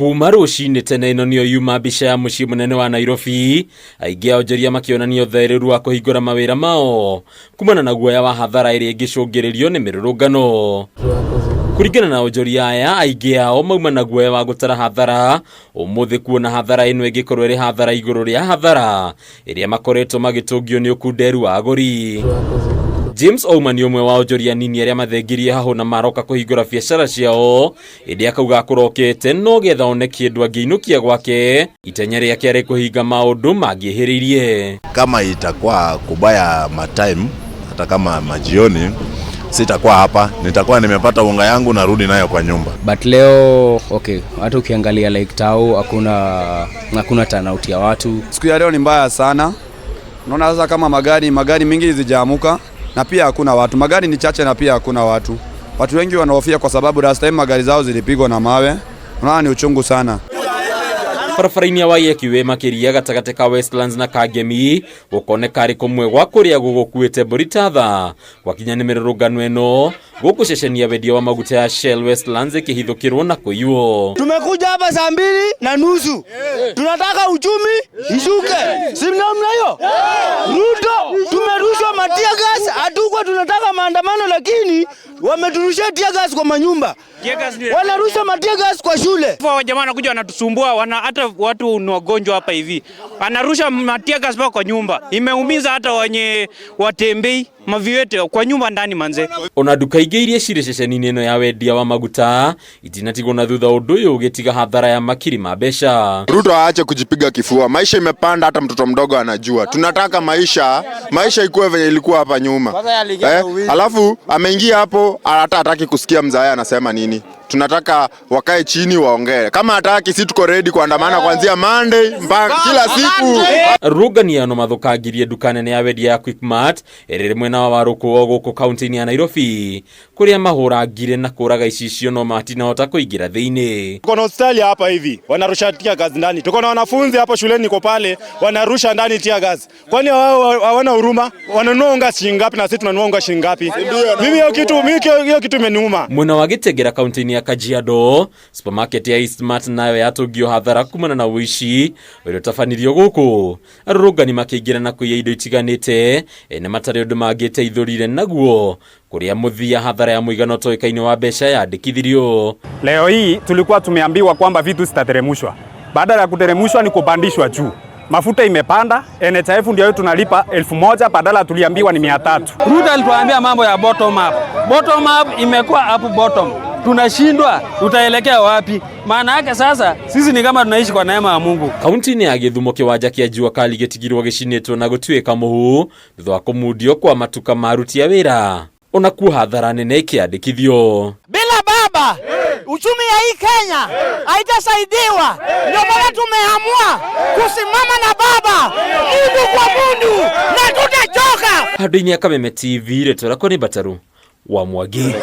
Kuma rucini tene ino niyo yuma mbica ya mucii munene wa Nairobi, aingi onjoria makionanio thairu wa kuhingura mawira mao kumana na guoya wa hathara iri ingicungiririo ni mirurungano. Kuringana na onjoria aya, aingi ao mauma na guoya wa gutara hathara umuthi kuona hathara ino ingikorwo iri hathara iguru ria hathara iria makoretwo magitungio ni ukunderu wa aguri. James Ouma ni umwe wa onjoria nini aria mathengirie haho na maroka kuhingura biacara ciao, indi akauga kurokete no getha one kindu angiinukia gwake itenya riake ari kuhinga maundu mangihiririe. Kama itakuwa kubaya matime, hata kama majioni, sitakuwa hapa, nitakuwa nimepata unga yangu na rudi nayo kwa nyumba. But leo watu ukiangalia like tao hakuna turnout ya watu. Siku ya leo ni mbaya sana. Unaona sasa kama magari mingi zijamuka na pia hakuna watu. Magari ni chache na pia hakuna watu. Watu wengi wanahofia kwa sababu last time magari zao zilipigwa na mawe. Unaona ni uchungu sana. Barabara-ini ya Waiyaki makiria gatagati ka Westlands na Kangemi gukoneka ari kumwe gwa kuria gugukuite Muritatha gwakinya ni mirurungano eno guku ceceni ya wendia wa maguta ya Shell Westlands ikihithukirwo na kuiywo. Tumekuja hapa 2:30. Tunataka uchumi ishuke. Si namna hiyo? Ruto tumerushwa matia gas, hatuko tunataka maandamano lakini wameturushia tia gas kwa manyumba. Wanarusha matia gas kwa shule. Jamaa wanakuja wanatusumbua, hata watu ni wagonjwa hapa hivi. Anarusha matia gas kwa nyumba. Imeumiza hata wenye watembei maviwete kwa nyumba ndani manze. Ona duka ingi iria ciri ceceni-ini ino ya wendia wa maguta itinatigwo na thutha undu uyu ugitiga hathara ya makiri ma mbeca. Ruto aache kujipiga kifua. Maisha imepanda, hata mtoto mdogo anajua. Tunataka maisha ikuwe venye ilikuwa hapa nyuma. Alafu ameingia hapo hata hataki kusikia mzaya anasema nini. Tunataka wakae chini waongee. Kama hataki sisi tuko ready kuandamana kuanzia Monday mpaka kila siku. Rũnganiano mathukangirie duka nene ya wendia ya Quickmart iri mwena wa Waruku guku kaunti-ini ya Nairobi kuria mahurangire na kuraga icicio no matinahota kuingira thiini. Tuko na hospitali hapa hivi wanarusha tia gas ndani. Tuko na wanafunzi hapo shuleni niko pale wanarusha ndani tia gas. Kwani wao hawana huruma? Wananunua unga shilingi ngapi na sisi tunanunua unga shilingi ngapi? Mimi hiyo kitu imeniuma. Mwena wa Gitegera kaunti-ini ya Kajiado, supermarket ya Eastmart nayo yatungio hathara kumana na wici uria utafanirio guku. Arũrũngani makiingira na kuiya indo itiganite na matari undu mangiteithurire naguo kuria muthia hathara ya muigano toikaini wa mbeca yandikithirio. Leo hii tulikuwa tumeambiwa kwamba vitu zitateremushwa. Badala ya kuteremushwa ni kupandishwa juu. Mafuta imepanda, NHIF ndio tunalipa 1000 badala tuliambiwa ni 300. Ruto alituambia mambo ya bottom up. Bottom up imekuwa up bottom. Tunashindwa, tutaelekea wapi? Maana yake sasa sisi ni kama tunaishi kwa neema ya Mungu. Kaunti-ini ya Githumo kiwanja kia jua kali gitigirwo gicinitwo na gutuika muhu thutha wa kumudio kwa matuka maruti ya wira. Ona ku hathara nene ikiandikithio. Bila baba, uchumi ya hii Kenya haitasaidiwa. Ndio maana tumeamua kusimama na baba. Mungu kwa mundu na tutachoka. Handũ-ini ya Kameme TV retora kwa ni Bataru wa Mwangi.